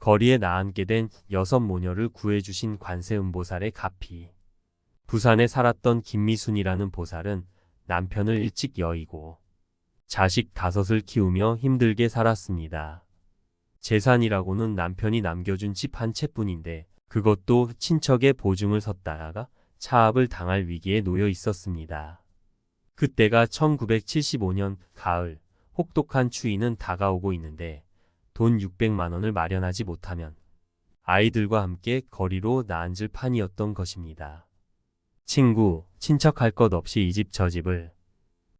거리에 나앉게 된 6모녀를 구해주신 관세음보살의 가피. 부산에 살았던 김미순이라는 보살은 남편을 일찍 여의고 자식 5을 키우며 힘들게 살았습니다. 재산이라고는 남편이 남겨준 집 한 채뿐인데 그것도 친척의 보증을 섰다가 차압을 당할 위기에 놓여 있었습니다. 그때가 1975년 가을, 혹독한 추위는 다가오고 있는데 돈 600만 원을 마련하지 못하면 아이들과 함께 거리로 나앉을 판이었던 것입니다. 친구, 친척할 것 없이 이 집 저 집을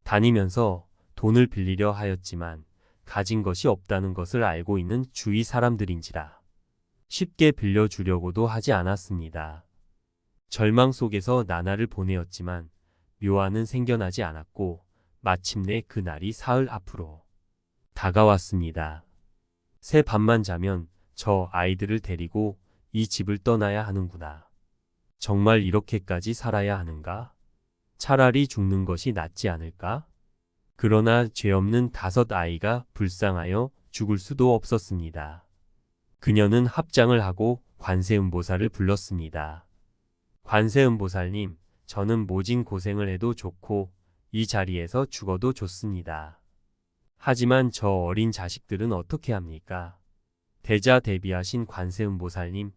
다니면서 돈을 빌리려 하였지만 가진 것이 없다는 것을 알고 있는 주위 사람들인지라 쉽게 빌려주려고도 하지 않았습니다. 절망 속에서 나날을 보내었지만 묘안은 생겨나지 않았고 마침내 그날이 사흘 앞으로 다가왔습니다. 새 밤만 자면 저 아이들을 데리고 이 집을 떠나야 하는구나. 정말 이렇게까지 살아야 하는가? 차라리 죽는 것이 낫지 않을까? 그러나 죄 없는 5아이가 불쌍하여 죽을 수도 없었습니다. 그녀는 합장을 하고 관세음보살을 불렀습니다. 관세음보살님, 저는 모진 고생을 해도 좋고 이 자리에서 죽어도 좋습니다. 하지만 저 어린 자식들은 어떻게 합니까? 대자대비하신 관세음보살님,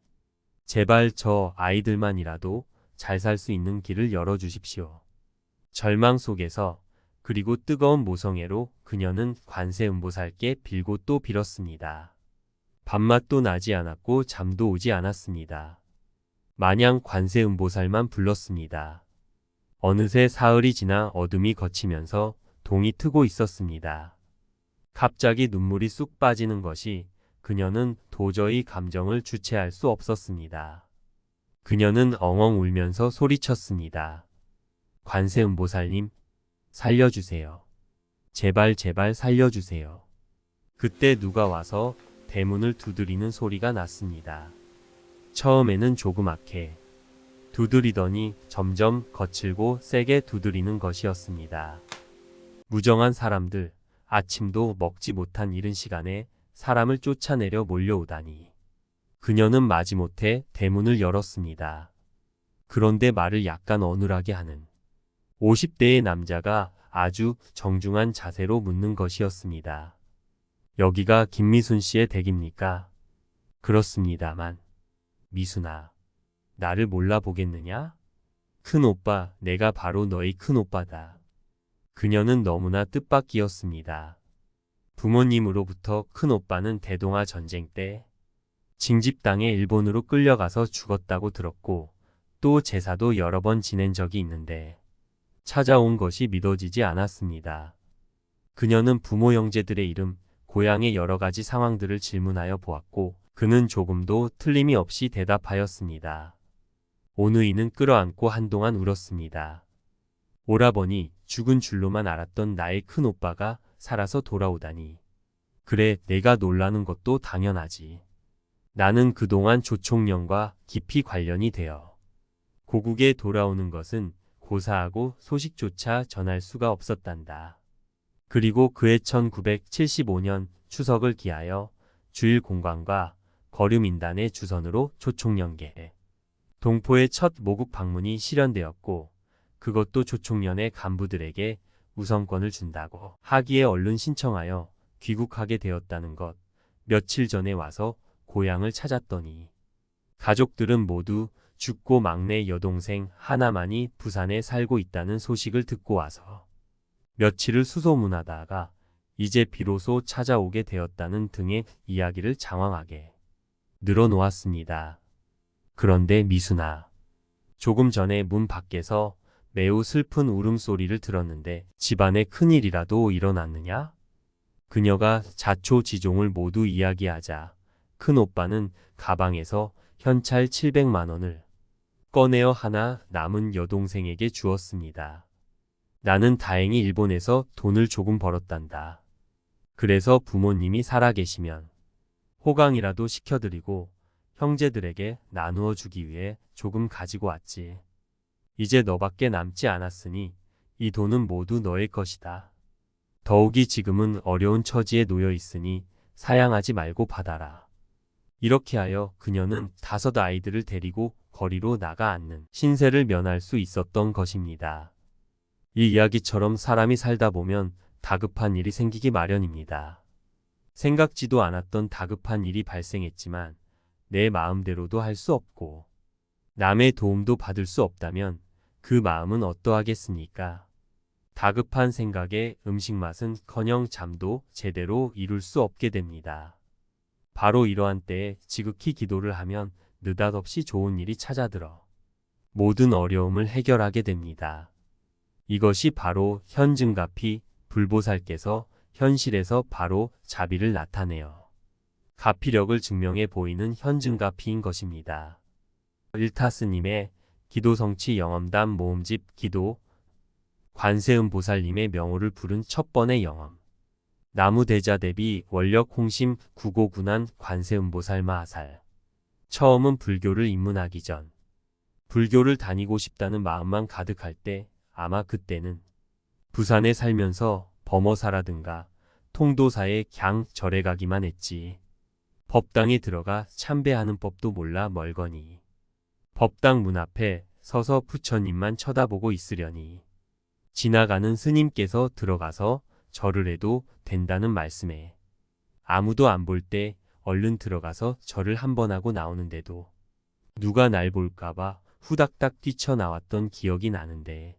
제발 저 아이들만이라도 잘 살 수 있는 길을 열어주십시오. 절망 속에서 그리고 뜨거운 모성애로 그녀는 관세음보살께 빌고 또 빌었습니다. 밥맛도 나지 않았고 잠도 오지 않았습니다. 마냥 관세음보살만 불렀습니다. 어느새 사흘이 지나 어둠이 걷히면서 동이 트고 있었습니다. 갑자기 눈물이 쑥 빠지는 것이 그녀는 도저히 감정을 주체할 수 없었습니다. 그녀는 엉엉 울면서 소리쳤습니다. 관세음보살님, 살려주세요. 제발 제발 살려주세요. 그때 누가 와서 대문을 두드리는 소리가 났습니다. 처음에는 조그맣게 두드리더니 점점 거칠고 세게 두드리는 것이었습니다. 무정한 사람들, 아침도 먹지 못한 이른 시간에 사람을 쫓아내려 몰려오다니. 그녀는 마지못해 대문을 열었습니다. 그런데 말을 약간 어눌하게 하는 50대의 남자가 아주 정중한 자세로 묻는 것이었습니다. 여기가 김미순 씨의 댁입니까? 그렇습니다만. 미순아, 나를 몰라보겠느냐? 큰오빠, 내가 바로 너희 큰오빠다. 그녀는 너무나 뜻밖이었습니다. 부모님으로부터 큰오빠는 대동아 전쟁 때 징집당해 일본으로 끌려가서 죽었다고 들었고 또 제사도 여러 번 지낸 적이 있는데 찾아온 것이 믿어지지 않았습니다. 그녀는 부모 형제들의 이름, 고향의 여러 가지 상황들을 질문하여 보았고 그는 조금도 틀림이 없이 대답하였습니다. 오누이는 끌어안고 한동안 울었습니다. 오라버니, 죽은 줄로만 알았던 나의 큰오빠가 살아서 돌아오다니. 그래, 내가 놀라는 것도 당연하지. 나는 그동안 조총련과 깊이 관련이 되어 고국에 돌아오는 것은 고사하고 소식조차 전할 수가 없었단다. 그리고 그해 1975년 추석을 기하여 주일 공관과 거류민단의 주선으로 조총련계 동포의 첫 모국 방문이 실현되었고 그것도 조총련의 간부들에게 우선권을 준다고 하기에 얼른 신청하여 귀국하게 되었다는 것. 며칠 전에 와서 고향을 찾았더니 가족들은 모두 죽고 막내 여동생 하나만이 부산에 살고 있다는 소식을 듣고 와서 며칠을 수소문하다가 이제 비로소 찾아오게 되었다는 등의 이야기를 장황하게 늘어놓았습니다. 그런데 미순아, 조금 전에 문 밖에서 매우 슬픈 울음소리를 들었는데 집안에 큰일이라도 일어났느냐? 그녀가 자초지종을 모두 이야기하자 큰오빠는 가방에서 현찰 700만 원을 꺼내어 하나 남은 여동생에게 주었습니다. 나는 다행히 일본에서 돈을 조금 벌었단다. 그래서 부모님이 살아계시면 호강이라도 시켜드리고 형제들에게 나누어 주기 위해 조금 가지고 왔지. 이제 너밖에 남지 않았으니 이 돈은 모두 너의 것이다. 더욱이 지금은 어려운 처지에 놓여 있으니 사양하지 말고 받아라. 이렇게 하여 그녀는 5 아이들을 데리고 거리로 나가 앉는 신세를 면할 수 있었던 것입니다. 이 이야기처럼 사람이 살다 보면 다급한 일이 생기기 마련입니다. 생각지도 않았던 다급한 일이 발생했지만 내 마음대로도 할 수 없고 남의 도움도 받을 수 없다면 그 마음은 어떠하겠습니까? 다급한 생각에 음식 맛은커녕 잠도 제대로 이룰 수 없게 됩니다. 바로 이러한 때에 지극히 기도를 하면 느닷없이 좋은 일이 찾아들어 모든 어려움을 해결하게 됩니다. 이것이 바로 현증가피 불보살께서 현실에서 바로 자비를 나타내어 가피력을 증명해 보이는 현증가피인 것입니다. 일타스님의 기도성취 영엄담 모음집 기도 관세음보살님의 명호를 부른 첫 번의 영엄 나무대자 대비 원력 홍심 구고군한 관세음보살 마하살 처음은 불교를 입문하기 전 불교를 다니고 싶다는 마음만 가득할 때 아마 그때는 부산에 살면서 범어사라든가 통도사에 갱 절에 가기만 했지 법당에 들어가 참배하는 법도 몰라 멀거니 법당 문 앞에 서서 부처님만 쳐다보고 있으려니 지나가는 스님께서 들어가서 절을 해도 된다는 말씀에 아무도 안 볼 때 얼른 들어가서 절을 한번 하고 나오는데도 누가 날 볼까봐 후닥닥 뛰쳐나왔던 기억이 나는데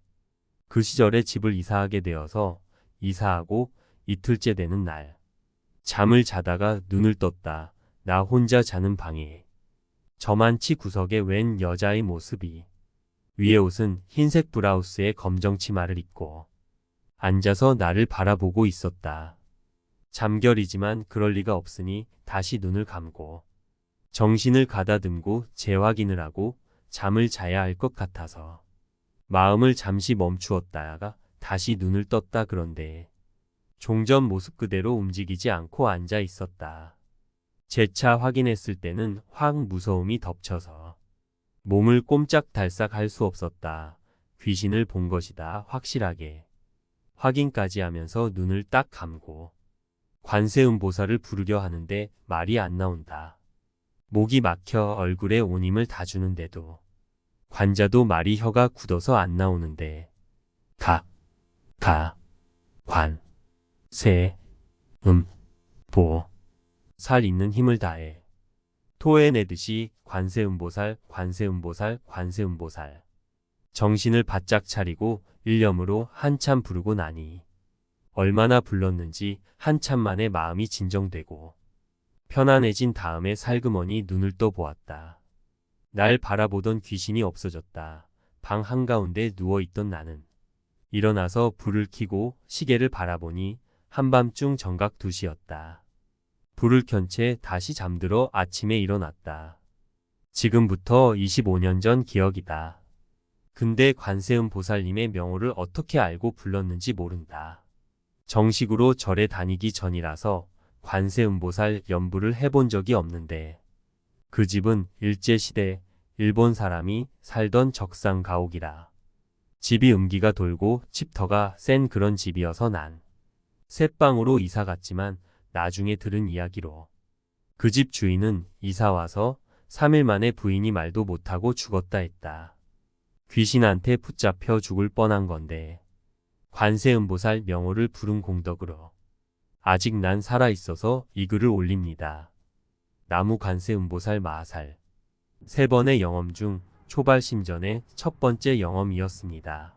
그 시절에 집을 이사하게 되어서 이사하고 이틀째 되는 날 잠을 자다가 눈을 떴다. 나 혼자 자는 방에 저만치 구석에 웬 여자의 모습이 위에 옷은 흰색 브라우스에 검정 치마를 입고 앉아서 나를 바라보고 있었다. 잠결이지만 그럴 리가 없으니 다시 눈을 감고 정신을 가다듬고 재확인을 하고 잠을 자야 할 것 같아서 마음을 잠시 멈추었다가 다시 눈을 떴다. 그런데 종전 모습 그대로 움직이지 않고 앉아 있었다. 재차 확인했을 때는 확 무서움이 덮쳐서 몸을 꼼짝달싹 할 수 없었다. 귀신을 본 것이다. 확실하게 확인까지 하면서 눈을 딱 감고 관세음보살을 부르려 하는데 말이 안 나온다. 목이 막혀 얼굴에 온 힘을 다 주는데도 관자도 말이 혀가 굳어서 안 나오는데 관, 세, 보, 살 있는 힘을 다해 토해내듯이 관세음보살, 관세음보살, 관세음보살 정신을 바짝 차리고 일념으로 한참 부르고 나니 얼마나 불렀는지 한참 만에 마음이 진정되고 편안해진 다음에 살그머니 눈을 떠 보았다. 날 바라보던 귀신이 없어졌다. 방 한가운데 누워있던 나는 일어나서 불을 켜고 시계를 바라보니 한밤중 정각 2시였다. 불을 켠 채 다시 잠들어 아침에 일어났다. 지금부터 25년 전 기억이다. 근데 관세음보살님의 명호를 어떻게 알고 불렀는지 모른다. 정식으로 절에 다니기 전이라서 관세음보살 연부를 해본 적이 없는데 그 집은 일제시대 일본 사람이 살던 적상 가옥이라 집이 음기가 돌고 집터가 센 그런 집이어서 난 새방으로 이사 갔지만 나중에 들은 이야기로 그 집 주인은 이사 와서 3일 만에 부인이 말도 못하고 죽었다 했다. 귀신한테 붙잡혀 죽을 뻔한 건데 관세음보살 명호를 부른 공덕으로 아직 난 살아있어서 이 글을 올립니다. 나무 관세음보살 마하살 3번의 영엄 중 초발심전의 첫 번째 영엄이었습니다.